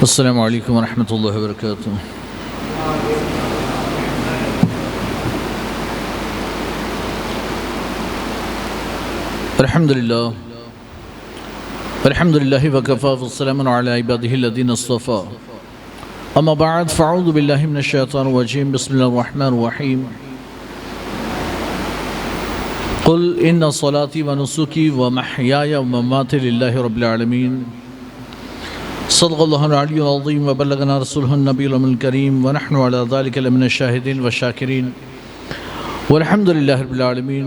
السلام علیکم ورحمۃ اللہ وبرکاتہ۔ الحمدللہ وکفی والسلام علی عبادہ الذین اصطفی، اما بعد فاعوذ باللہ من الشیطان الرجیم، بسم اللہ الرحمن الرحیم۔ قل ان صلاتي ونسكي ومحياي ومماتي لله رب العالمین، صدق اللہ العلی العظیم وبلغنا رسولہ النبی الکریم ونحن علی ذلک لمن الشاہدین والشاکرین والحمد للہ رب العالمین۔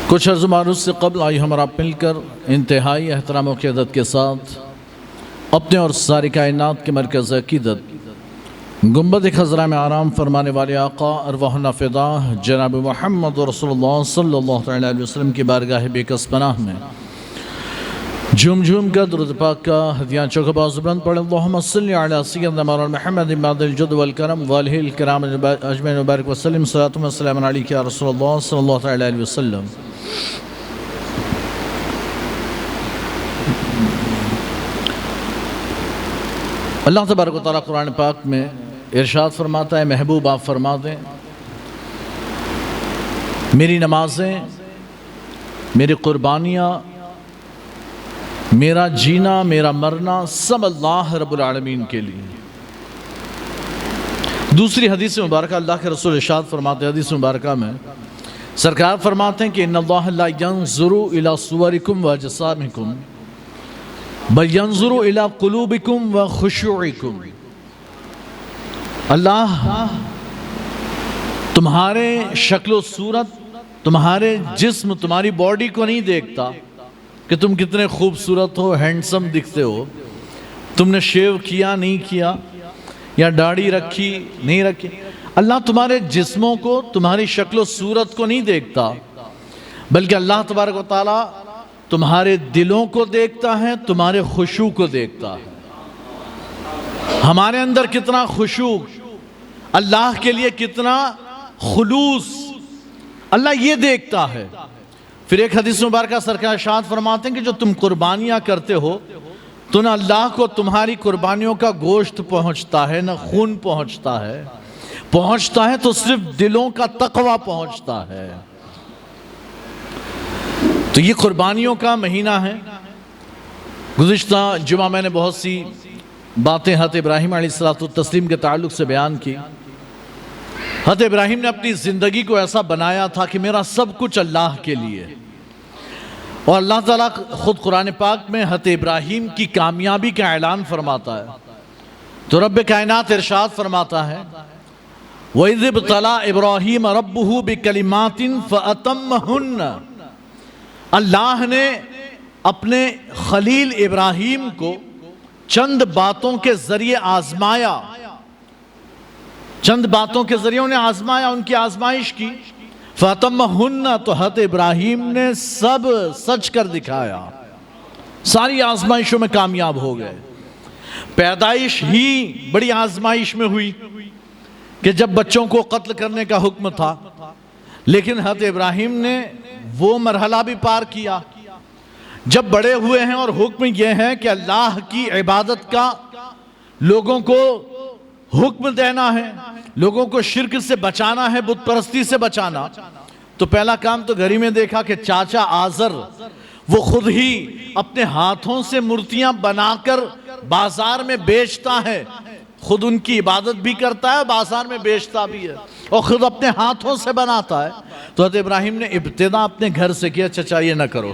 کچھ عرض معروض سے قبل آئی ہم آپ مل کر انتہائی احترام و قیادت کے ساتھ اپنے اور ساری کائنات کے مرکز عقیدت گنبد خضرا میں آرام فرمانے والے آقا ارواحنا فدا جناب محمد رسول اللہ صلی اللہ علیہ وسلم کی بارگاہ بے کس پناہ میں جھوم جھوم کر درود پاک کا ہدیان چوک باز بلند پڑھ، اللہم صلی علی سیدنا مولانا محمد اماد الجد والکرم والہ الکرام اجمعین وبارک وسلم، صلاۃ و سلام علیک یا رسول اللہ صلی اللہ علیہ وسلم۔ اللہ تبارک و تعالیٰ قرآن پاک میں ارشاد فرماتا ہے، محبوب آپ فرما دیں میری نمازیں، میری قربانیاں، میرا جینا، میرا مرنا سب اللہ رب العالمین کے لیے۔ دوسری حدیث مبارکہ اللہ کے رسول ارشاد فرماتے ہیں، حدیث مبارکہ میں سرکار فرماتے ہیں کہ ان اللہ لا ينظر الى صورکم واجسامکم بل ينظر الى قلوبکم وخشوعکم۔ اللہ تمہارے شکل و صورت، تمہارے جسم، تمہاری باڈی کو نہیں دیکھتا کہ تم کتنے خوبصورت ہو، ہینڈسم دکھتے ہو، تم نے شیو کیا نہیں کیا یا داڑھی رکھی نہیں رکھی۔ اللہ تمہارے جسموں کو، تمہاری شکل و صورت کو نہیں دیکھتا، بلکہ اللہ تبارک و تعالیٰ تمہارے دلوں کو دیکھتا ہے، تمہارے خشوع کو دیکھتا ہے۔ ہمارے اندر کتنا خشوع، اللہ کے لیے کتنا خلوص، اللہ یہ دیکھتا ہے۔ پھر ایک حدیث مبارکہ سرکار ارشاد فرماتے ہیں کہ جو تم قربانیاں کرتے ہو تو نہ اللہ کو تمہاری قربانیوں کا گوشت پہنچتا ہے، نہ خون پہنچتا ہے تو صرف دلوں کا تقوی پہنچتا ہے۔ تو یہ قربانیوں کا مہینہ ہے۔ گزشتہ جمعہ میں نے بہت سی باتیں حضرت ابراہیم علیہ السلام کے تعلق سے بیان کی۔ حضرت ابراہیم نے اپنی زندگی کو ایسا بنایا تھا کہ میرا سب کچھ اللہ کے لیے، اور اللہ تعالیٰ خود قرآن پاک میں حضرت ابراہیم کی کامیابی کا اعلان فرماتا ہے۔ تو رب کائنات ارشاد فرماتا ہے وَإِذِ ابْتَلَىٰ إِبْرَاهِيمَ رَبُّهُ بِكَلِمَاتٍ فَأَتَمَّهُنَّ۔ اللہ نے اپنے خلیل ابراہیم کو چند باتوں کے ذریعے آزمایا، چند باتوں کے ذریعے انہیں آزمایا، ان کی آزمائش کی۔ فَأَتَمَّهُنَّ، تو حضرت ابراہیم نے سب سچ کر دکھایا، ساری آزمائشوں میں کامیاب ہو گئے۔ پیدائش ہی بڑی آزمائش میں ہوئی کہ جب بچوں کو قتل کرنے کا حکم تھا، لیکن حضرت ابراہیم نے وہ مرحلہ بھی پار کیا۔ جب بڑے ہوئے ہیں اور حکم یہ ہے کہ اللہ کی عبادت کا لوگوں کو حکم دینا ہے، لوگوں کو شرک سے بچانا ہے، بت پرستی سے بچانا، تو پہلا کام تو گھر ہی میں دیکھا کہ چاچا آزر وہ خود ہی اپنے ہاتھوں سے مورتیاں بنا کر بازار میں بیچتا ہے، خود ان کی عبادت بھی کرتا ہے، بازار میں بیچتا بھی ہے، اور خود اپنے ہاتھوں سے بناتا ہے۔ تو حضرت ابراہیم نے ابتدا اپنے گھر سے کیا، چچا یہ نہ کرو،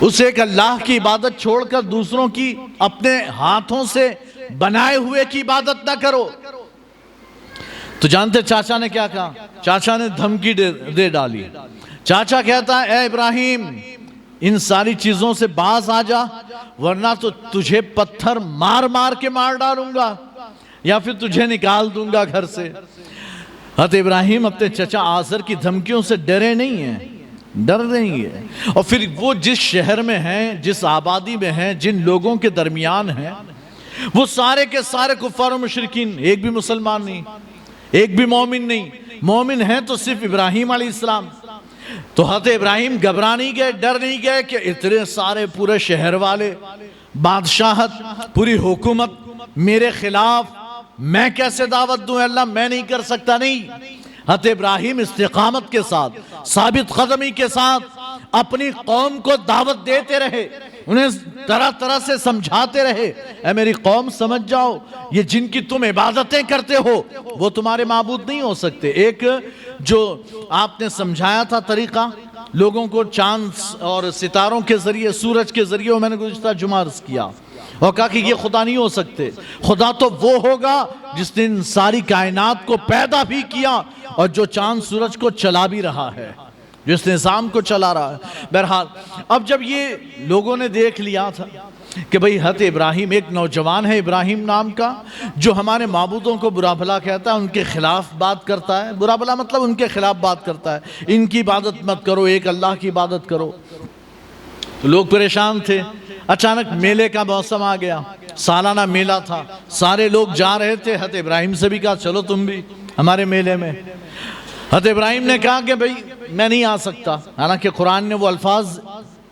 اسے ایک اللہ کی عبادت چھوڑ کر دوسروں کی اپنے ہاتھوں سے بنائے ہوئے کی عبادت نہ کرو۔ تو جانتے چاچا نے کیا کہا؟ چاچا نے دھمکی دے ڈالی۔ چاچا کہتا ہے اے ابراہیم ان ساری چیزوں سے باز آ جا، ورنہ تو تجھے پتھر مار مار کے مار ڈالوں گا یا پھر تجھے نکال دوں گا گھر سے۔ حضرت ابراہیم اپنے چچا آزر کی دھمکیوں سے ڈرے نہیں ہیں، ڈر نہیں ہے۔ اور پھر وہ جس شہر میں ہیں، جس آبادی میں ہیں، جن لوگوں کے درمیان ہیں، وہ سارے کے سارے کفار و مشرکین، ایک بھی مسلمان نہیں، ایک بھی مومن نہیں۔ مومن ہیں تو صرف ابراہیم علیہ السلام۔ تو حضرت ابراہیم گھبرا نہیں گئے، ڈر نہیں گئے کہ اتنے سارے پورے شہر والے بادشاہت، پوری حکومت میرے خلاف، میں کیسے دعوت دوں اللہ؟ میں نہیں کر سکتا، نہیں۔ حضرت ابراہیم استقامت کے ساتھ، ثابت قدمی کے ساتھ اپنی قوم کو دعوت دیتے رہے، انہیں طرح طرح سے سمجھاتے رہے، اے میری قوم سمجھ جاؤ، یہ جن کی تم عبادتیں کرتے ہو وہ تمہارے معبود نہیں ہو سکتے۔ ایک جو آپ نے سمجھایا تھا طریقہ لوگوں کو چاند اور ستاروں کے ذریعے، سورج کے ذریعے، میں نے گزشتہ جمعہ عرض کیا اور کہا کہ یہ خدا نہیں ہو سکتے۔ خدا تو وہ ہوگا جس نے ان ساری کائنات کو پیدا بھی کیا اور جو چاند سورج کو چلا بھی رہا ہے، جو اس نظام کو چلا رہا ہے۔ بہرحال اب جب یہ لوگوں نے دیکھ لیا تھا کہ بھئی حضرت ابراہیم، ایک نوجوان ہے ابراہیم نام کا، جو ہمارے معبودوں کو برا بھلا کہتا ہے، ان کے خلاف بات کرتا ہے، برا بھلا مطلب ان کے خلاف بات کرتا ہے، ان کی عبادت مت کرو، ایک اللہ کی عبادت کرو۔ تو لوگ پریشان تھے۔ اچانک میلے کا موسم آ گیا، سالانہ میلہ تھا، سارے لوگ جا رہے تھے۔ حضرت ابراہیم سے بھی کہا چلو تم بھی ہمارے میلے میں۔ حضرت ابراہیم نے کہا کہ بھئی میں نہیں آ سکتا، حالانکہ قرآن نے وہ الفاظ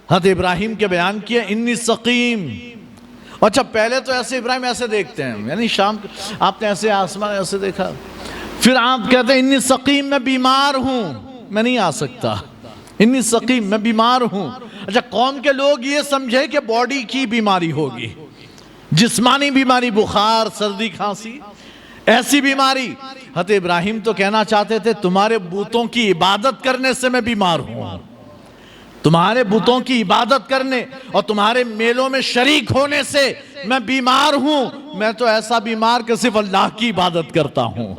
حضرت ابراہیم کے بیان کیے، انی سقیم۔ اچھا پہلے تو ایسے ابراہیم ایسے دیکھتے ہیں، یعنی شام آپ نے ایسے آسمان ایسے دیکھا، پھر آپ کہتے ہیں انی سقیم، میں بیمار ہوں، میں نہیں آ سکتا، انی سقیم، میں بیمار ہوں۔ اچھا قوم کے لوگ یہ سمجھے کہ باڈی کی بیماری ہوگی، جسمانی بیماری، بخار، سردی، کھانسی، ایسی بیماری۔ حضرت ابراہیم تو کہنا چاہتے تھے تمہارے بتوں کی عبادت کرنے سے میں بیمار ہوں، تمہارے بتوں کی عبادت کرنے اور تمہارے میلوں میں شریک ہونے سے میں بیمار ہوں۔ میں تو ایسا بیمار کہ صرف اللہ کی عبادت کرتا ہوں،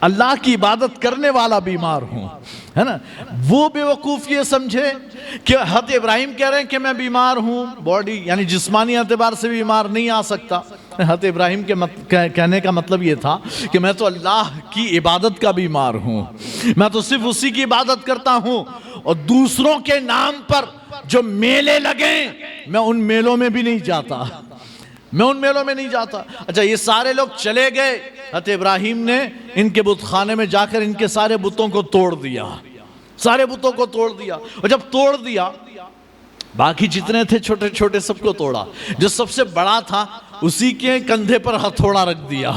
اللہ کی عبادت کرنے والا بیمار ہوں، ہے نا۔ وہ بے وقوف یہ سمجھے کہ حضرت ابراہیم کہہ رہے ہیں کہ میں بیمار ہوں، باڈی یعنی جسمانی اعتبار سے بیمار نہیں آ سکتا۔ حضرت ابراہیم کے کہنے کا مطلب یہ تھا کہ میں تو اللہ کی عبادت کا بیمار ہوں، میں تو صرف اسی کی عبادت کرتا ہوں، اور دوسروں کے نام پر جو میلے لگیں میں ان میلوں میں بھی نہیں جاتا، میں ان میلوں میں نہیں جاتا۔ اچھا یہ سارے لوگ چلے گئے، حضرت ابراہیم نے ان کے بت خانے میں جا کر ان کے سارے بتوں کو توڑ دیا، سارے بتوں کو توڑ دیا، اور جب توڑ دیا باقی جتنے تھے چھوٹے چھوٹے سب کو توڑا، جو سب سے بڑا تھا اسی کے کندھے پر ہتھوڑا رکھ دیا،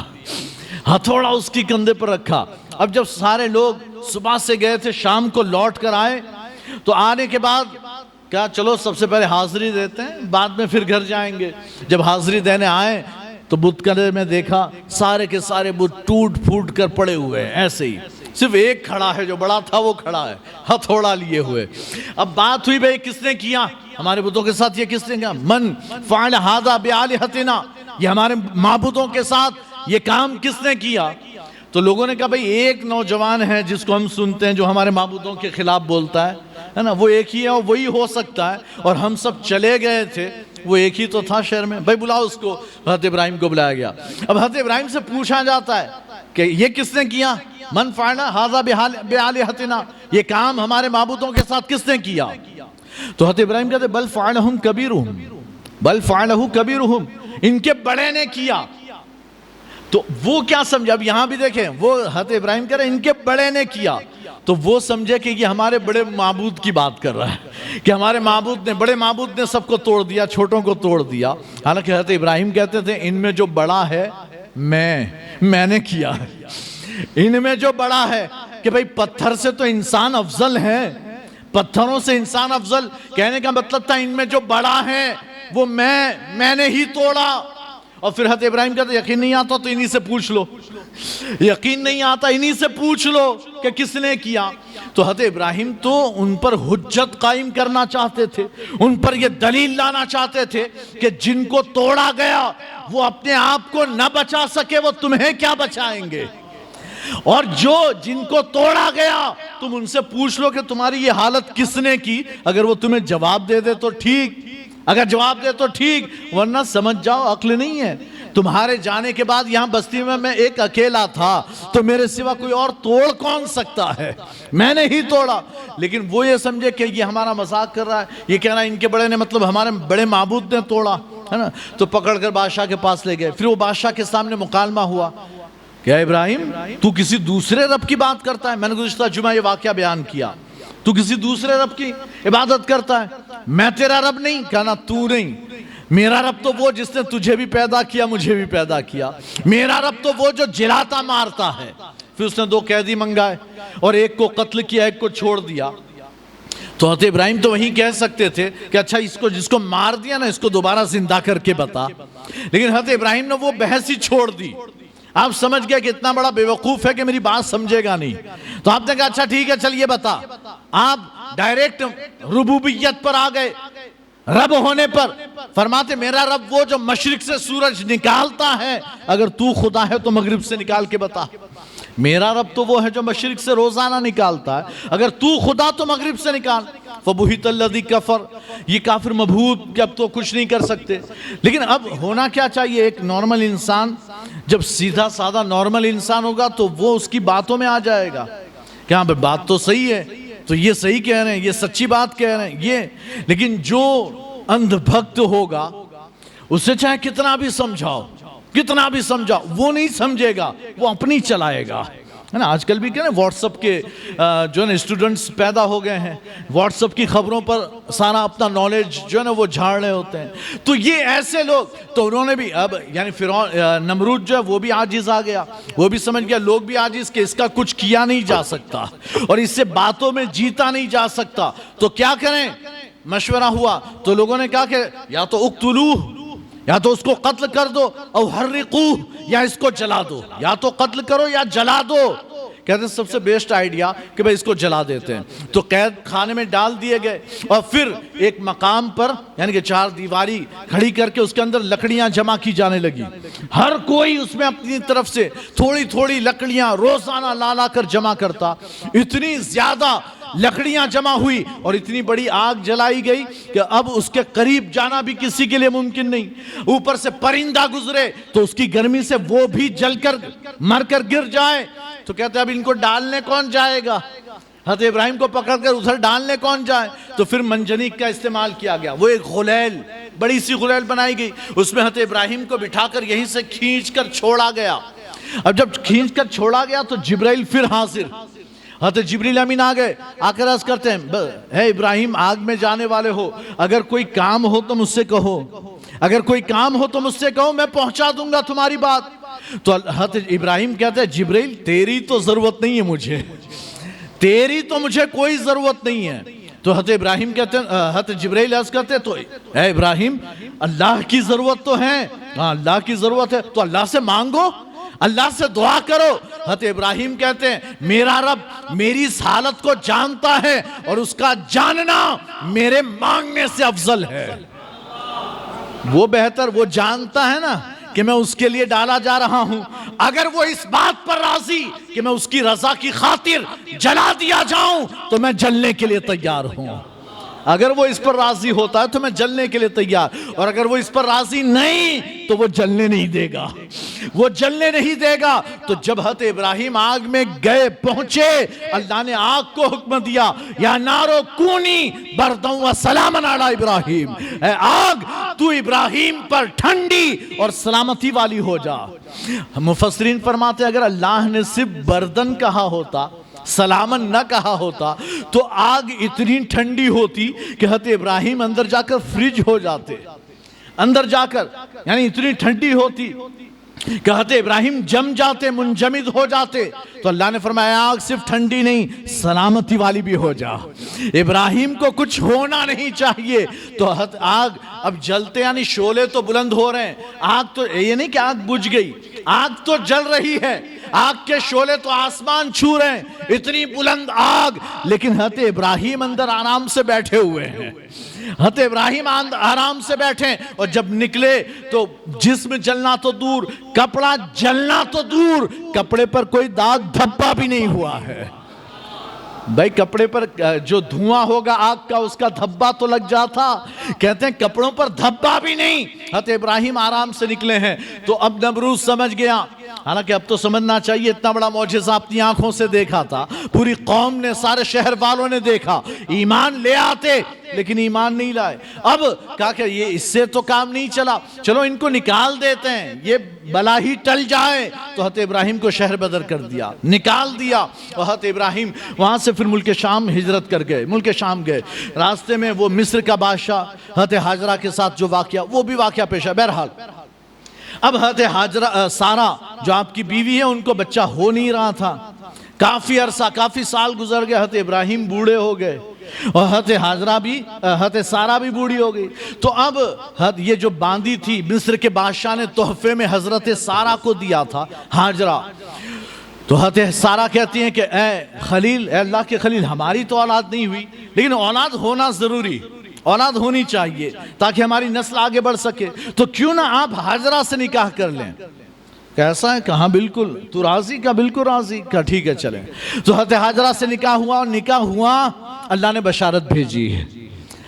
ہتھوڑا اس کی کندھے پر رکھا۔ اب جب سارے لوگ صبح سے گئے تھے، شام کو لوٹ کر آئے، تو آنے کے بعد کہا چلو سب سے پہلے حاضری دیتے ہیں، بعد میں پھر گھر جائیں گے۔ جب حاضری دینے آئے تو بت کدے میں دیکھا سارے کے سارے بت ٹوٹ پھوٹ کر پڑے ہوئے ہیں، ایسے ہی صرف ایک کھڑا ہے، جو بڑا تھا وہ کھڑا ہے ہتھوڑا لیے ہوئے۔ اب بات ہوئی بھئی کس نے کیا ہمارے بتوں کے ساتھ، یہ کس نے کیا؟ من فعل ھذا بآلہتنا، یہ ہمارے معبودوں کے ساتھ یہ کام کس نے کیا؟ تو لوگوں نے کہا بھئی ایک نوجوان ہے جس کو ہم سنتے ہیں، جو ہمارے معبودوں کے خلاف بولتا ہے نا، وہ ایک ہی ہے اور وہی ہو سکتا ہے، اور ہم سب چلے گئے تھے، وہ ایک ہی تو تھا شہر میں، بھئی بلاؤ اس کو۔ حضرت ابراہیم کو بلایا گیا۔ اب حضرت ابراہیم سے پوچھا جاتا ہے کہ یہ کس نے کیا؟ من فعل ھذا بآلہتنا، یہ کام ہمارے معبودوں کے ساتھ کس نے کیا؟ تو حضرت ابراہیم کہتے بل فعلہ کبیرہم، بل فعلہ کبیرہم، ان کے بڑے نے کیا۔ تو وہ کیا سمجھا؟ اب یہاں بھی دیکھیں، وہ حضرت ابراہیم کہہ رہے ہیں ان کے بڑے نے کیا، تو وہ سمجھے کہ یہ ہمارے بڑے معبود کی بات کر رہا ہے، کہ ہمارے معبود نے، بڑے معبود نے سب کو توڑ دیا، چھوٹوں کو توڑ دیا۔ حالانکہ حضرت ابراہیم کہتے تھے ان میں جو بڑا ہے میں نے کیا ہے، ان میں جو بڑا ہے، کہ بھئی پتھر سے تو انسان افضل ہے، پتھروں سے انسان افضل، کہنے کا مطلب تھا ان میں جو بڑا ہے وہ میں نے ہی توڑا۔ اور پھر حضرت ابراہیم کہتے یقین نہیں آتا تو انہی سے پوچھ لو، یقین نہیں آتا انہی سے پوچھ لو کہ کس نے کیا۔ تو حضرت ابراہیم تو ان پر حجت قائم کرنا چاہتے تھے، ان پر یہ دلیل لانا چاہتے تھے کہ جن کو توڑا گیا وہ اپنے آپ کو نہ بچا سکے، وہ تمہیں کیا بچائیں گے، اور جن کو توڑا گیا تم ان سے پوچھ لو کہ تمہاری یہ حالت کس نے کی، اگر وہ تمہیں جواب دے دے تو ٹھیک، اگر جواب دے تو ٹھیک، ورنہ سمجھ جاؤ عقل نہیں ہے۔ تمہارے جانے کے بعد یہاں بستی میں ایک اکیلا تھا، تو میرے سوا کوئی اور توڑ کون سکتا ہے، میں نے ہی توڑا۔ لیکن وہ یہ سمجھے کہ یہ ہمارا مذاق کر رہا ہے، یہ کہہ رہا ہے ان کے بڑے نے، مطلب ہمارے بڑے معبود نے توڑا، ہے نا۔ تو پکڑ کر بادشاہ کے پاس لے گئے، پھر وہ بادشاہ کے سامنے مکالمہ ہوا کہ اے ابراہیم تو کسی دوسرے رب کی بات کرتا ہے، میں نے گزشتہ جمعہ یہ واقعہ بیان کیا، تو کسی دوسرے رب کی عبادت کرتا ہے، میں تیرا رب نہیں، کہنا تو نہیں، میرا رب تو وہ جس نے تجھے بھی پیدا کیا مجھے بھی پیدا کیا، میرا رب تو وہ جو جلاتا مارتا ہے۔ پھر اس نے 2 قیدی منگائے اور ایک کو قتل کیا، ایک کو چھوڑ دیا۔ تو حضرت ابراہیم تو وہیں کہہ سکتے تھے کہ اچھا جس کو مار دیا نا اس کو دوبارہ زندہ کر کے بتا، لیکن حضرت ابراہیم نے وہ بحث ہی چھوڑ دی۔ آپ سمجھ گیا کہ اتنا بڑا بے وقوف ہے کہ میری بات سمجھے گا نہیں، تو آپ نے کہا اچھا ٹھیک ہے چل یہ بتا۔ آپ ڈائریکٹ ربوبیت پر آ گئے، رب ہونے پر۔ فرماتے میرا رب وہ جو مشرق سے سورج نکالتا ہے، اگر تو خدا ہے تو مغرب سے نکال کے بتا۔ میرا رب تو وہ ہے جو مشرق سے روزانہ نکالتا ہے، اگر تو خدا تو مغرب سے نکال۔ فَبُهِتَ الَّذِي كَفَرَ، یہ کافر مبہوت کہ اب تو کچھ نہیں کر سکتے۔ لیکن اب ہونا کیا چاہیے؟ ایک نارمل انسان جب سیدھا سادہ نارمل انسان ہوگا تو وہ اس کی باتوں میں آ جائے گا کہ ہاں بات تو صحیح ہے، تو یہ صحیح کہہ رہے ہیں، یہ سچی بات کہہ رہے ہیں یہ۔ لیکن جو اندھ بھکت ہوگا اسے چاہے کتنا بھی سمجھاؤ وہ نہیں سمجھے گا، وہ اپنی چلائے گا، ہے نا۔ آج کل بھی کیا نا واٹس اپ کے جو ہے نا اسٹوڈنٹس پیدا ہو گئے ہیں، واٹس اپ کی خبروں پر سارا اپنا نالج جو ہے نا وہ جھاڑ رہے ہوتے ہیں۔ تو یہ ایسے لوگ، تو انہوں نے بھی اب یعنی فرعون نمرود جو ہے وہ بھی عاجز آ گیا، وہ بھی سمجھ گیا لوگ بھی عاجز کہ اس کا کچھ کیا نہیں جا سکتا اور اس سے باتوں میں جیتا نہیں جا سکتا، تو کیا کریں؟ مشورہ ہوا تو لوگوں نے کہا کہ یا تو اقتلوہ، یا تو اس کو قتل کر دو، او حرقوہ، یا اس کو جلا دو، یا تو قتل کرو یا جلا دو۔ کہتے ہیں سب سے بیسٹ آئیڈیا کہ بھئی اس کو جلا دیتے ہیں۔ تو قید خانے میں ڈال دیے گئے اور پھر ایک مقام پر یعنی کہ 4 دیواری کھڑی کر کے اس کے اندر لکڑیاں جمع کی جانے لگی۔ ہر کوئی اس میں اپنی طرف سے تھوڑی تھوڑی لکڑیاں روزانہ لا کر جمع کرتا۔ اتنی زیادہ لکڑیاں جمع ہوئی اور اتنی بڑی آگ جلائی گئی کہ اب اس کے قریب جانا بھی کسی کے لیے ممکن نہیں۔ اوپر سے پرندہ گزرے تو اس کی گرمی سے وہ بھی جل کر مر کر گر جائے، تو کہتے ہیں اب ان کو ڈالنے کون جائے گا؟ حضرت ابراہیم کو پکڑ کر ادھر ڈالنے کون جائے؟ تو پھر منجنیق کا استعمال کیا گیا، وہ ایک غلیل، بڑی سی غلیل بنائی گئی، اس میں حضرت ابراہیم کو بٹھا کر یہیں سے کھینچ کر چھوڑا گیا۔ اب جب کھینچ کر چھوڑا گیا تو جبرائیل پھر حاضر، حضرت جبریل امین آ گئے، آ کر عرض کرتے ہیں اے ابراہیم آگ میں جانے والے ہو، اگر کوئی کام ہو تو مجھ سے کہو، اگر کوئی کام ہو تو مجھ سے کہو، میں پہنچا دوں گا تمہاری بات۔ تو حضرت ابراہیم کہتے ہیں جبریل تیری تو ضرورت نہیں ہے مجھے، تیری تو مجھے کوئی ضرورت نہیں ہے۔ تو حضرت ابراہیم کہتے ہیں حضرت جبریل عرض کرتے ہیں تو اے ابراہیم اللہ کی ضرورت تو ہے، ہاں اللہ کی ضرورت ہے تو اللہ سے مانگو، اللہ سے دعا کرو۔ حضرت ابراہیم کہتے ہیں میرا رب میری اس حالت کو جانتا ہے اور اس کا جاننا میرے مانگنے سے افضل ہے۔ وہ بہتر، وہ جانتا ہے نا کہ میں اس کے لیے ڈالا جا رہا ہوں، اگر وہ اس بات پر راضی کہ میں اس کی رضا کی خاطر جلا دیا جاؤں تو میں جلنے کے لیے تیار ہوں۔ اگر وہ اس پر راضی ہوتا ہے تو میں جلنے کے لیے تیار، اور اگر وہ اس پر راضی نہیں تو وہ جلنے نہیں دے گا، وہ جلنے نہیں دے گا۔ تو جب حضرت ابراہیم آگ میں گئے پہنچے، اللہ نے آگ کو حکم دیا یا نارو کونی برداً و سلاما علی ابراہیم، اے آگ تو ابراہیم پر ٹھنڈی اور سلامتی والی ہو جا۔ مفسرین فرماتے اگر اللہ نے صرف بردن کہا ہوتا، سلامن نہ کہا ہوتا تو آگ اتنی ٹھنڈی ہوتی کہ حضرت ابراہیم اندر جا کر فریج ہو جاتے، اندر جا کر یعنی اتنی ٹھنڈی ہوتی کہ حضرت ابراہیم جم جاتے، منجمد ہو جاتے۔ تو اللہ نے فرمایا آگ صرف ٹھنڈی نہیں سلامتی والی بھی ہو جا، ابراہیم کو کچھ ہونا نہیں چاہیے۔ تو آگ اب جلتے یعنی شعلے تو بلند ہو رہے ہیں، آگ تو یہ نہیں کہ آگ بجھ گئی، آگ تو جل رہی ہے، آگ کے شعلے تو آسمان چھو رہے ہیں، اتنی بلند آگ، لیکن حضرت ابراہیم اندر آرام سے بیٹھے ہوئے ہیں، حضرت ابراہیم آرام سے بیٹھے، اور جب نکلے تو جسم جلنا تو دور، کپڑا جلنا تو دور، کپڑے پر کوئی داغ دھبا بھی نہیں ہوا ہے۔ بھائی کپڑے پر جو دھواں ہوگا آگ کا اس کا دھبا تو لگ جاتا، کہتے ہیں کپڑوں پر دھبا بھی نہیں، حضرت ابراہیم آرام سے نکلے ہیں۔ تو اب نمرود سمجھ گیا حالانکہ اب تو سمجھنا چاہیے اتنا بڑا معجزہ اپنی آنکھوں سے دیکھا تھا، پوری قوم نے، سارے شہر والوں نے دیکھا، ایمان لے آتے لیکن ایمان نہیں لائے۔ اب کہا کہ یہ اس سے تو کام نہیں چلا، چلو ان کو نکال دیتے ہیں، یہ بلا ہی ٹل جائے۔ تو حضرت ابراہیم کو شہر بدر کر دیا، نکال دیا، اور حضرت ابراہیم وہاں سے پھر ملک شام ہجرت کر گئے، ملک شام گئے۔ راستے میں وہ مصر کا بادشاہ حضرت حاجرہ کے ساتھ جو واقعہ، وہ بھی واقعہ پیش ہے۔ بہرحال اب حضرت حاجرہ، سارہ جو آپ کی بیوی ہے، ان کو بچہ ہو نہیں رہا تھا، کافی عرصہ، کافی سال گزر گئے، حضرت ابراہیم بوڑھے ہو گئے اور حضرت حاجرہ بھی، حضرت سارہ بھی بوڑھی ہو گئی۔ تو اب یہ جو باندی تھی، مصر کے بادشاہ نے تحفے میں حضرت سارہ کو دیا تھا حاجرہ۔ تو حضرت سارہ کہتی ہیں کہ اے خلیل، اے اللہ کے خلیل، ہماری تو اولاد نہیں ہوئی، لیکن اولاد ہونا ضروری، اولاد ہونی چاہیے تاکہ ہماری نسل آگے بڑھ سکے، تو کیوں نہ آپ حاجرہ سے نکاح کر لیں۔ کیسا ہے؟ کہاں بالکل، تو راضی؟ کا بالکل راضی، کا ٹھیک ہے چلیں۔ تو حضرت حاجرہ سے نکاح ہوا، اور نکاح ہوا، اللہ نے بشارت بھیجی ہے،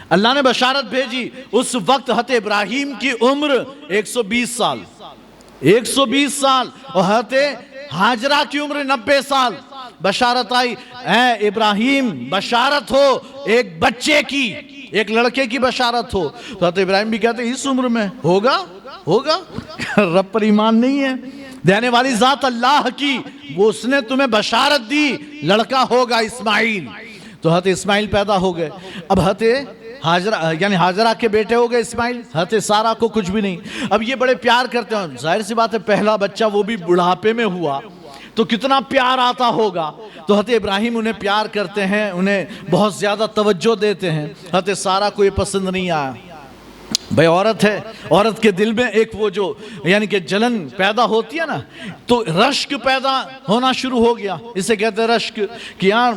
اللہ نے بشارت بھیجی۔ اس وقت حضرت ابراہیم کی عمر 120 سال، 120 سال، اور حضرت حاجرہ کی عمر 90 سال۔ بشارت آئی، اے ابراہیم بشارت ہو ایک بچے کی، ایک لڑکے کی بشارت ہو۔ تو حضرت ابراہیم بھی کہتے ہیں اس عمر میں ہوگا، ہوگا، رب پر ایمان نہیں ہے، دینے والی ذات اللہ کی، وہ اس نے تمہیں بشارت دی، لڑکا ہوگا اسماعیل۔ تو حضرت اسماعیل پیدا ہو گئے۔ اب حضرت حاجرہ، یعنی حاجرہ کے بیٹے ہو گئے اسماعیل، حضرت سارہ کو کچھ بھی نہیں۔ اب یہ بڑے پیار کرتے ہیں، ظاہر سی بات ہے پہلا بچہ وہ بھی بڑھاپے میں ہوا تو کتنا پیار آتا ہوگا۔ تو حضرت ابراہیم انہیں پیار کرتے ہیں، انہیں بہت زیادہ توجہ دیتے ہیں۔ حضرت سارہ کو یہ پسند نہیں آیا، بھئی عورت ہے، عورت کے دل میں ایک وہ جو یعنی کہ جلن پیدا ہوتی ہے نا، تو رشک پیدا ہونا شروع ہو گیا، اسے کہتے ہیں رشک، کہ یار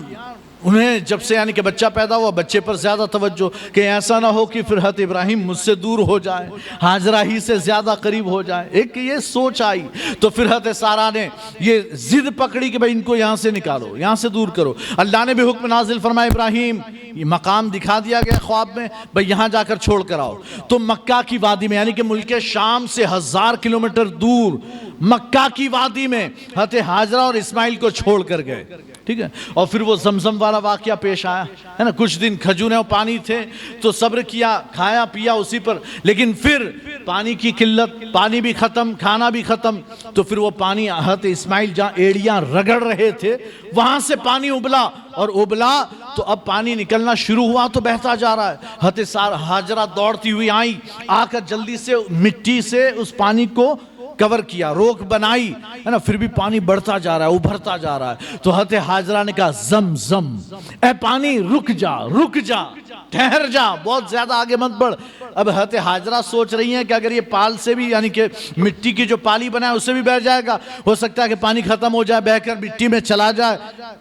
انہیں جب سے یعنی کہ بچہ پیدا ہوا، بچے پر زیادہ توجہ، کہ ایسا نہ ہو کہ پھر حضرت ابراہیم مجھ سے دور ہو جائے، حاجرہ ہی سے زیادہ قریب ہو جائے، ایک یہ سوچ آئی۔ تو پھر حضرت سارہ نے یہ ضد پکڑی کہ بھئی ان کو یہاں سے نکالو، یہاں سے دور کرو۔ اللہ نے بھی حکم نازل فرمایا، ابراہیم یہ مقام دکھا دیا گیا خواب میں، بھئی یہاں جا کر چھوڑ کر آؤ۔ تو مکہ کی وادی میں، یعنی کہ ملک شام سے 1000 کلومیٹر دور مکہ کی وادی میں حضرت حاجرہ اور اسماعیل کو چھوڑ کر گئے، ٹھیک ہے۔ اور پھر وہ زمزم والا واقعہ پیش آیا ہے نا، کچھ دن کھجوریں اور پانی تھے تو صبر کیا، کھایا پیا اسی پر، لیکن پھر پانی کی قلت، پانی بھی ختم، کھانا بھی ختم، تو پھر وہ پانی حضرت اسماعیل جہاں ایڑیاں رگڑ رہے تھے وہاں سے پانی ابلا، اور ابلا تو اب پانی نکلنا شروع ہوا تو بہتا جا رہا ہے۔ حضرت حاجرہ دوڑتی ہوئی آئی، آ کر جلدی سے مٹی سے اس پانی کو کور کیا، روک بنائی ہے نا، پھر بھی پانی بڑھتا جا رہا ہے، ابھرتا جا رہا ہے۔ تو حضرت حاجرہ نے کہا زمزم، اے پانی رک جا، رک جا، ٹھہر جا، بہت زیادہ آگے مت بڑھ۔ اب حضرت حاجرہ سوچ رہی ہیں کہ اگر یہ پال سے بھی یعنی کہ مٹی کی جو پالی بنا ہے اس سے بھی بہ جائے گا، ہو سکتا ہے کہ پانی ختم ہو جائے، بہ کر مٹی میں چلا جائے،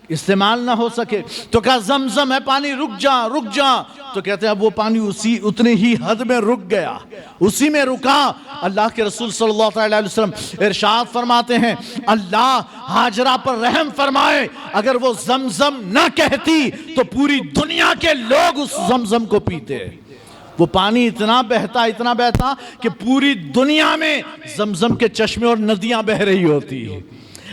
استعمال نہ ہو سکے۔ تو کہا زمزم ہے پانی، رک جا، رک جا۔ تو کہتے ہیں اب وہ پانی اتنے ہی حد میں رک گیا، اسی میں رکا۔ اللہ کے رسول صلی اللہ علیہ وسلم ارشاد فرماتے ہیں، اللہ حاجرہ پر رحم فرمائے، اگر وہ زمزم نہ کہتی تو پوری دنیا کے لوگ اس زمزم کو پیتے۔ وہ پانی اتنا بہتا کہ پوری دنیا میں زمزم کے چشمے اور ندیاں بہ رہی ہوتی،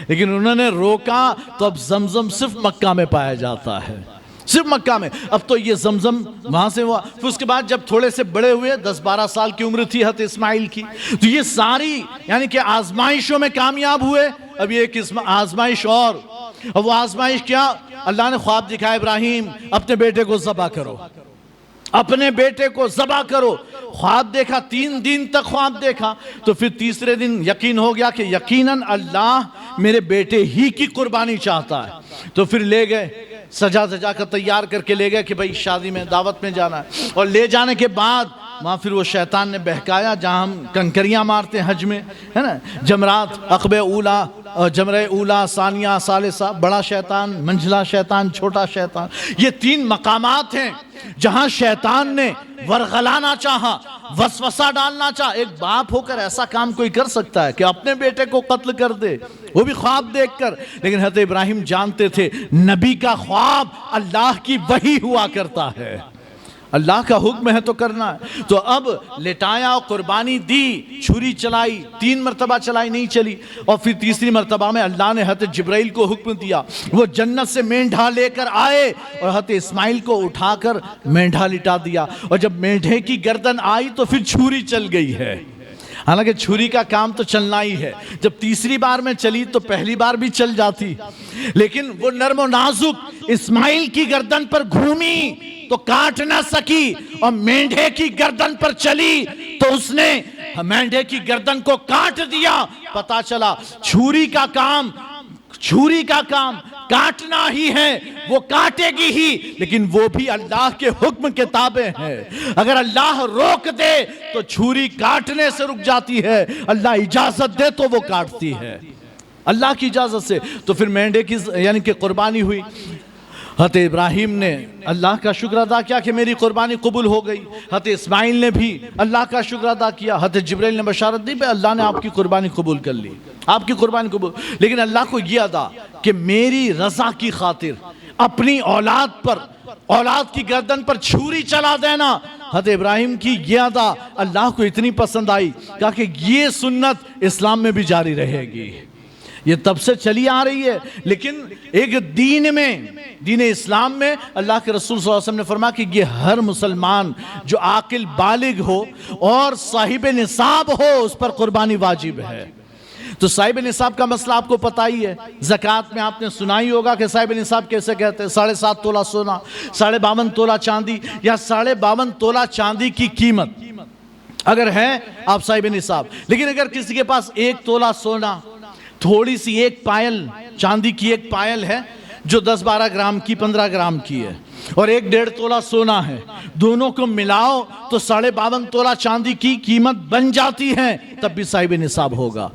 لیکن انہوں نے روکا تو اب زمزم صرف مکہ میں پایا جاتا ہے، صرف مکہ میں۔ اب تو یہ زمزم وہاں سے ہوا۔ پھر اس کے بعد جب تھوڑے سے بڑے ہوئے، 10-12 سال کی عمر تھی حضرت اسماعیل کی، تو یہ ساری یعنی کہ آزمائشوں میں کامیاب ہوئے۔ اب یہ ایک آزمائش اور وہ آزمائش کیا؟ اللہ نے خواب دکھایا، ابراہیم اپنے بیٹے کو ذبح کرو، اپنے بیٹے کو ذبح کرو۔ خواب دیکھا، 3 دن تک خواب دیکھا، تو پھر تیسرے دن یقین ہو گیا کہ یقیناً اللہ میرے بیٹے ہی کی قربانی چاہتا ہے۔ تو پھر لے گئے، سجا کر تیار کر کے لے گئے کہ بھئی شادی میں، دعوت میں جانا ہے۔ اور لے جانے کے بعد وہاں پھر وہ شیطان نے بہکایا، جہاں ہم کنکریاں مارتے ہیں حج میں، ہے نا، جمرات، عقبہ اولا، جمرہ اولا، ثانیہ، ثالثہ، بڑا شیطان، منجھلا شیطان، چھوٹا شیطان، یہ 3 مقامات ہیں جہاں شیطان نے ورغلانا چاہا، وسوسہ ڈالنا چاہا۔ ایک باپ ہو کر ایسا کام کوئی کر سکتا ہے کہ اپنے بیٹے کو قتل کر دے، وہ بھی خواب دیکھ کر؟ لیکن حضرت ابراہیم جانتے تھے نبی کا خواب اللہ کی وحی ہوا کرتا ہے، اللہ کا حکم ہے تو کرنا ہے۔ تو اب لٹایا اور قربانی دی، چھری چلائی، 3 مرتبہ چلائی، نہیں چلی، اور پھر تیسری مرتبہ میں اللہ نے حضرت جبرائیل کو حکم دیا، وہ جنت سے مینڈھا لے کر آئے اور حضرت اسماعیل کو اٹھا کر مینڈھا لٹا دیا، اور جب مینڈھے کی گردن آئی تو پھر چھری چل گئی ہے۔ حالانکہ چھری کا کام تو چلنا ہی ہے، جب تیسری بار میں چلی تو پہلی بار بھی چل جاتی، لیکن وہ نرم و نازک اسماعیل کی گردن پر گھومی تو کاٹ نہ سکی، اور مینڈھے کی گردن پر چلی تو اس نے مینڈھے کی گردن کو کاٹ دیا۔ پتا چلا چھری کا کام کاٹنا ہی ہے، وہ کاٹے گی ہی، لیکن وہ بھی اللہ کے حکم کے تابع ہے۔ اگر اللہ روک دے تو چھری کاٹنے سے رک جاتی ہے، اللہ اجازت دے تو وہ کاٹتی ہے، اللہ کی اجازت سے۔ تو پھر مینڈھے کی یعنی کہ قربانی ہوئی۔ حضرت ابراہیم نے اللہ کا شکر ادا کیا کہ میری قربانی قبول ہو گئی، حضرت اسماعیل نے بھی اللہ کا شکر ادا کیا، حضرت جبرائیل نے بشارت دی، اللہ نے آپ کی قربانی قبول کر لی، آپ کی قربانی قبول۔ لیکن اللہ کو یہ ادا کہ میری رضا کی خاطر اپنی اولاد کی گردن پر چھری چلا دینا، حضرت ابراہیم کی یہ ادا اللہ کو اتنی پسند آئی کہ یہ سنت اسلام میں بھی جاری رہے گی، یہ تب سے چلی آ رہی ہے۔ لیکن ایک دین اسلام میں اللہ کے رسول صلی اللہ علیہ وسلم نے فرمایا کہ یہ ہر مسلمان جو عاقل بالغ ہو اور صاحب نصاب ہو اس پر قربانی واجب ہے۔ تو صاحب نصاب کا مسئلہ آپ کو پتہ ہی ہے، زکوٰۃ میں آپ نے سنا ہی ہوگا کہ صاحب نصاب کیسے کہتے ہیں، 7.5 تولہ سونا، 52.5 تولہ چاندی، یا 52.5 تولہ چاندی کی قیمت اگر ہے آپ صاحب نصاب۔ لیکن اگر کسی کے پاس 1 تولہ سونا، تھوڑی سی ایک پائل چاندی کی ایک پائل ہے جو 10-12 گرام کی 15 گرام کی ہے، اور 1.5 تولہ سونا ہے، دونوں کو ملاؤ تو 52.5 تولہ چاندی کی قیمت بن جاتی ہے، تب بھی صاحب نصاب ہوگا۔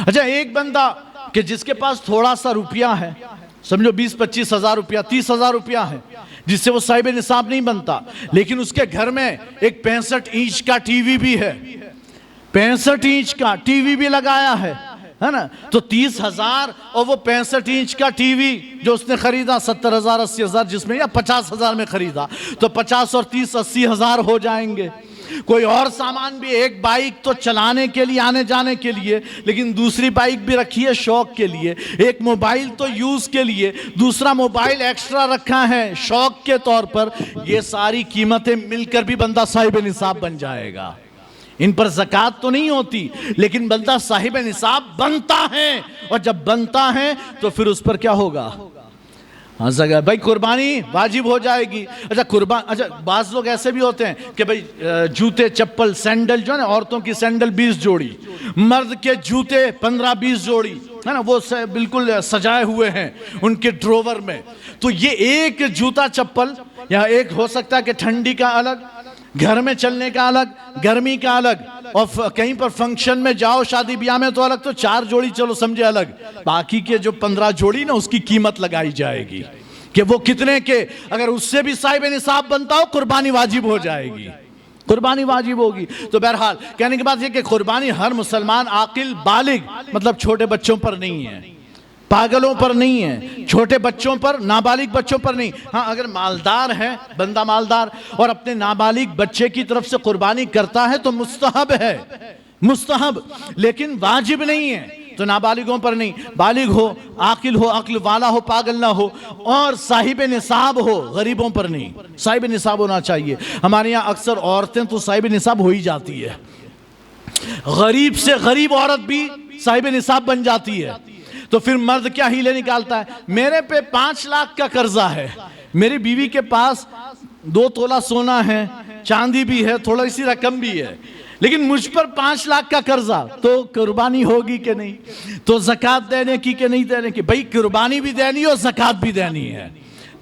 اچھا، ایک بندہ کہ جس کے پاس تھوڑا سا روپیہ ہے، سمجھو 20-25 ہزار روپیہ، 30 ہزار روپیہ ہے، جس سے وہ صاحب نصاب نہیں بنتا، لیکن اس کے گھر میں ایک 65 انچ کا ٹی وی بھی ہے، 65 انچ کا ٹی وی بھی لگایا ہے نا، تو 30 ہزار اور وہ 65 انچ کا ٹی وی جو اس نے خریدا 70 ہزار 80 ہزار جس میں، یا 50 ہزار میں خریدا، تو 50 اور 30 80 ہزار ہو جائیں گے۔ کوئی اور سامان بھی، ایک بائک تو چلانے کے لیے، آنے جانے کے لیے، لیکن دوسری بائک بھی رکھی ہے شوق کے لیے، ایک موبائل تو یوز کے لیے، دوسرا موبائل ایکسٹرا رکھا ہے شوق کے طور پر، یہ ساری قیمتیں مل کر بھی بندہ صاحب نصاب بن جائے گا۔ ان پر زکوٰۃ تو نہیں ہوتی، لیکن بندہ صاحب نصاب بنتا ہے، اور جب بنتا ہے تو پھر اس پر کیا ہوگا؟ بھائی قربانی واجب ہو جائے گی۔ اچھا بعض لوگ ایسے بھی ہوتے ہیں کہ بھائی جوتے چپل سینڈل جو ہے نا، عورتوں کی سینڈل 20 جوڑی، مرد کے جوتے 15-20 جوڑی ہے نا، وہ بالکل سجائے ہوئے ہیں ان کے ڈراور میں، تو یہ ایک جوتا چپل، یا ایک ہو سکتا ہے کہ ٹھنڈی کا الگ، گھر میں چلنے کا الگ، گرمی کا الگ، اور کہیں پر فنکشن میں جاؤ شادی بیاہ میں تو الگ، تو 4 جوڑی چلو سمجھے الگ، باقی کے جو 15 جوڑی نا اس کی قیمت لگائی جائے گی کہ وہ کتنے کے، اگر اس سے بھی صاحب نصاب بنتا ہو قربانی واجب ہو جائے گی، قربانی واجب ہوگی۔ تو بہرحال کہنے کی بات یہ کہ قربانی ہر مسلمان عاقل بالغ، مطلب چھوٹے بچوں پر نہیں ہے، پاگلوں پر نہیں ہے، چھوٹے بچوں پر، نابالغ بچوں پر نہیں۔ ہاں اگر مالدار ہے بندہ، مالدار، اور اپنے نابالغ بچے کی طرف سے قربانی کرتا ہے تو مستحب ہے، مستحب، لیکن واجب نہیں ہے۔ تو نابالغوں پر نہیں، بالغ ہو، عاقل والا ہو، پاگل نہ ہو، اور صاحب نصاب ہو، غریبوں پر نہیں، صاحب نصاب ہونا چاہیے۔ ہمارے یہاں اکثر عورتیں تو صاحب نصاب ہو ہی جاتی ہے، غریب سے غریب عورت بھی صاحب نصاب بن جاتی ہے، تو پھر مرد کیا ہیلے نکالتا ہے، میرے پہ 5 لاکھ کا قرضہ ہے، میری بیوی کے پاس 2 تولہ سونا ہے، چاندی بھی ہے، تھوڑی سی رقم بھی ہے، لیکن مجھ پر 5 لاکھ کا قرضہ، تو قربانی ہوگی کہ نہیں؟ تو زکوٰۃ دینے کی کہ نہیں دینے کی؟ بھائی قربانی بھی دینی اور زکوٰۃ بھی دینی ہے،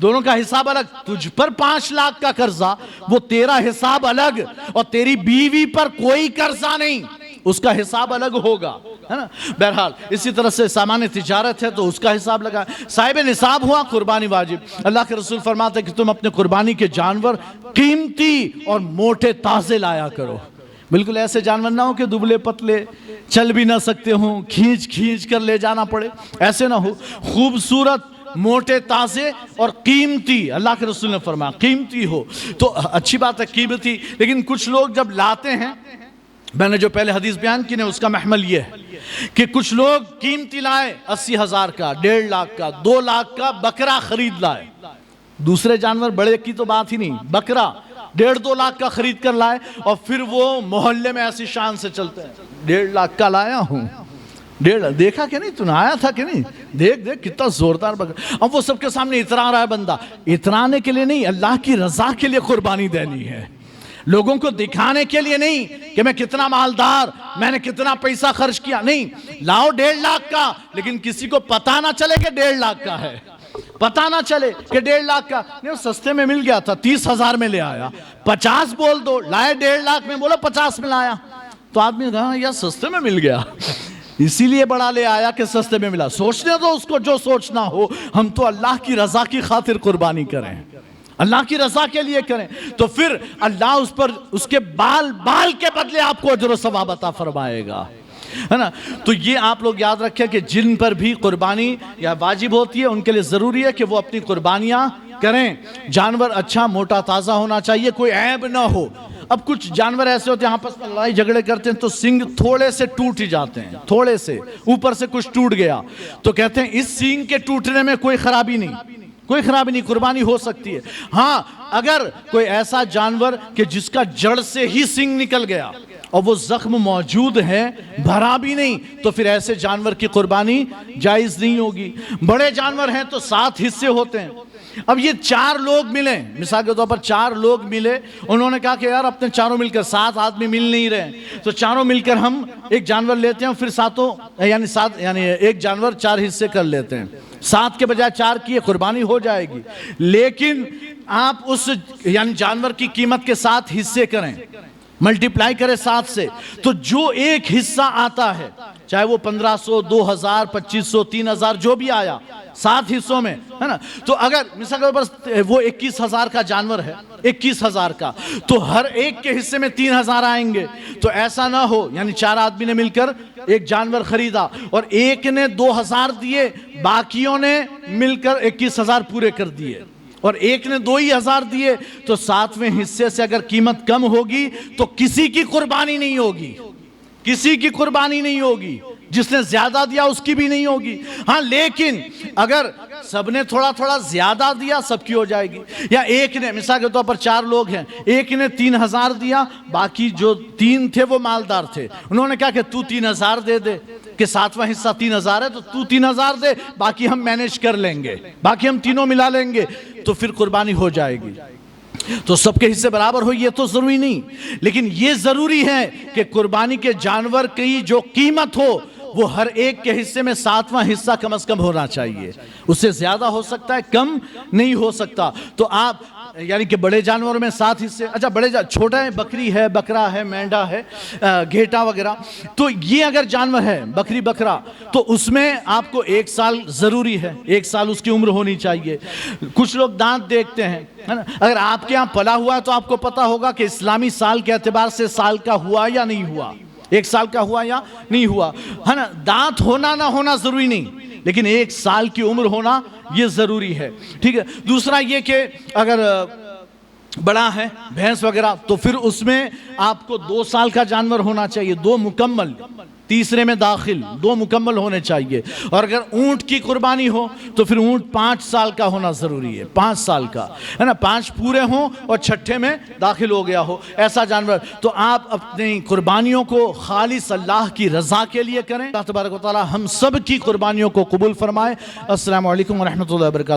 دونوں کا حساب الگ۔ تجھ پر 5 لاکھ کا قرضہ، وہ تیرا حساب الگ، اور تیری بیوی پر کوئی قرضہ نہیں، اس کا حساب الگ ہوگا، ہے نا۔ بہرحال اسی طرح سے سامان تجارت ہے تو اس کا حساب لگا، صاحب نصاب ہوا قربانی واجب۔ اللہ کے رسول فرماتے ہیں کہ تم اپنے قربانی کے جانور قیمتی اور موٹے تازے لایا کرو، بالکل ایسے جانور نہ ہو کہ دبلے پتلے چل بھی نہ سکتے ہوں، کھینچ کر لے جانا پڑے، ایسے نہ ہو، خوبصورت موٹے تازے اور قیمتی، اللہ کے رسول نے فرمایا قیمتی ہو تو اچھی بات ہے قیمتی، لیکن کچھ لوگ جب لاتے ہیں، میں نے جو پہلے حدیث بیان کی نا اس کا محمل یہ ہے کہ کچھ لوگ قیمتی لائے 80,000 کا، 1.5 لاکھ کا، 2 لاکھ کا بکرا خرید لائے، دوسرے جانور بڑے کی تو بات ہی نہیں، بکرا 1.5-2 لاکھ کا خرید کر لائے، اور پھر وہ محلے میں ایسی شان سے چلتے ہیں 1.5 لاکھ کا لایا ہوں، دیکھا کہ نہیں، تو نے آیا تھا کہ نہیں، دیکھ کتنا زوردار بکرا۔ اب وہ سب کے سامنے اترا رہا ہے بندہ، اترانے کے لیے نہیں، اللہ کی رضا کے لیے قربانی دینی ہے، لوگوں کو دکھانے کے لیے نہیں کہ میں کتنا مالدار، میں نے کتنا پیسہ خرچ کیا، نہیں، لاؤ 1.5 لاکھ کا، لیکن کسی کو پتہ نہ چلے کہ 1.5 لاکھ کا ہے، پتہ نہ چلے کہ 1.5 لاکھ کا، نہیں وہ سستے میں مل گیا تھا 30,000 میں لے آیا، 50 بول دو، لائے 1.5 لاکھ میں، بولا 50 میں لایا، تو آدمی نے کہا یا سستے میں مل گیا، اسی لیے بڑا لے آیا کہ سستے میں ملا، سوچنے دو اس کو جو سوچنا ہو، ہم تو اللہ کی رضا کی خاطر قربانی کریں، اللہ کی رضا کے لیے کریں، تو پھر اللہ اس پر اس کے بال کے بدلے آپ کو اجر و ثواب عطا فرمائے گا، ہے نا۔ تو یہ آپ لوگ یاد رکھیں کہ جن پر بھی قربانی یا واجب ہوتی ہے ان کے لیے ضروری ہے کہ وہ اپنی قربانیاں کریں، جانور اچھا موٹا تازہ ہونا چاہیے، کوئی عیب نہ ہو۔ اب کچھ جانور ایسے ہوتے ہیں آپس میں لڑائی جھگڑے کرتے ہیں تو سینگ تھوڑے سے ٹوٹ ہی جاتے ہیں، تھوڑے سے اوپر سے کچھ ٹوٹ گیا تو کہتے ہیں اس سینگ کے ٹوٹنے میں کوئی خرابی نہیں، قربانی ہو سکتی ہے۔ ہاں اگر کوئی ایسا جانور کہ جس کا جڑ سے ہی سینگ نکل گیا اور وہ زخم موجود ہے، بھرا بھی نہیں، تو پھر ایسے جانور کی قربانی جائز نہیں ہوگی۔ بڑے جانور ہیں تو 7 حصے ہوتے ہیں۔ اب یہ 4 لوگ ملے، مثال کے طور پر 4 لوگ ملے، انہوں نے کہا کہ یار اپنے چاروں مل کر 7 آدمی مل نہیں رہے، تو چاروں مل کر ہم ایک جانور لیتے ہیں، پھر یعنی ایک جانور 4 حصے کر لیتے ہیں، 7 کے بجائے 4 کی قربانی ہو جائے گی، لیکن آپ اس یعنی جانور کی قیمت کے 7 حصے کریں، ملٹیپلائی کرے 7 سے، تو جو ایک حصہ آتا ہے چاہے وہ 1500 2000 2500 3000 جو بھی آیا 7 حصوں میں، ہے نا، تو اگر مثال کے اوپر وہ 21,000 کا جانور ہے، 21,000 کا، تو ہر ایک کے حصے میں 3,000 آئیں گے، تو ایسا نہ ہو یعنی 4 آدمی نے مل کر ایک جانور خریدا اور ایک نے 2,000 دیے، باقیوں نے مل کر 21,000 پورے کر دیے، اور ایک نے 2,000 دیے، تو 7ویں حصے سے اگر قیمت کم ہوگی تو کسی کی قربانی نہیں ہوگی، کسی کی قربانی نہیں ہوگی، جس نے زیادہ دیا اس کی بھی نہیں ہوگی۔ ہاں لیکن اگر سب نے تھوڑا تھوڑا زیادہ دیا سب کی ہو جائے گی، یا ایک نے مثال کے طور پر 4 لوگ ہیں، ایک نے 3,000 دیا، باقی جو 3 تھے وہ مالدار تھے، انہوں نے کہا کہ تو 3,000 دے دے، کہ 7واں حصہ 3,000 ہے تو 3,000 دے، باقی ہم مینیج کر لیں گے، باقی ہم تینوں ملا لیں گے، تو پھر قربانی ہو جائے گی۔ تو سب کے حصے برابر ہو یہ تو ضروری نہیں، لیکن یہ ضروری ہے کہ قربانی کے جانور کی جو قیمت ہو وہ ہر ایک کے حصے میں 7واں حصہ کم از کم ہونا چاہیے، اس سے زیادہ ہو سکتا ہے، کم نہیں ہو سکتا۔ تو آپ یعنی کہ بڑے جانوروں میں 7 حصے، اچھا بڑے چھوٹا ہے، بکری ہے، بکرا ہے، مینڈا ہے، گھیٹا وغیرہ، تو یہ اگر جانور ہے بکری بکرا تو اس میں آپ کو 1 سال ضروری ہے، 1 سال اس کی عمر ہونی چاہیے۔ کچھ لوگ دانت دیکھتے ہیں، اگر آپ کے ہاں پلا ہوا ہے تو آپ کو پتا ہوگا کہ اسلامی سال کے اعتبار سے سال کا ہوا یا نہیں ہوا، 1 سال کا ہوا یا نہیں ہوا، ہے نا۔ دانت ہونا نہ ہونا ضروری نہیں، لیکن 1 سال کی عمر ہونا یہ ضروری ہے، ٹھیک ہے۔ دوسرا یہ کہ اگر بڑا ہے بھینس وغیرہ تو پھر اس میں آپ کو 2 سال کا جانور ہونا چاہیے، 2 مکمل، تیسرے میں داخل 2 مکمل ہونے چاہیے، اور اگر اونٹ کی قربانی ہو تو پھر اونٹ 5 سال کا ہونا ضروری ہے، 5 سال کا، ہے نا، 5 پورے ہوں اور 6ٹھے میں داخل ہو گیا ہو ایسا جانور۔ تو آپ اپنی قربانیوں کو خالص اللہ کی رضا کے لیے کریں، اللہ تبارک و تعالی ہم سب کی قربانیوں کو قبول فرمائے۔ السلام علیکم ورحمۃ اللہ وبرکاتہ۔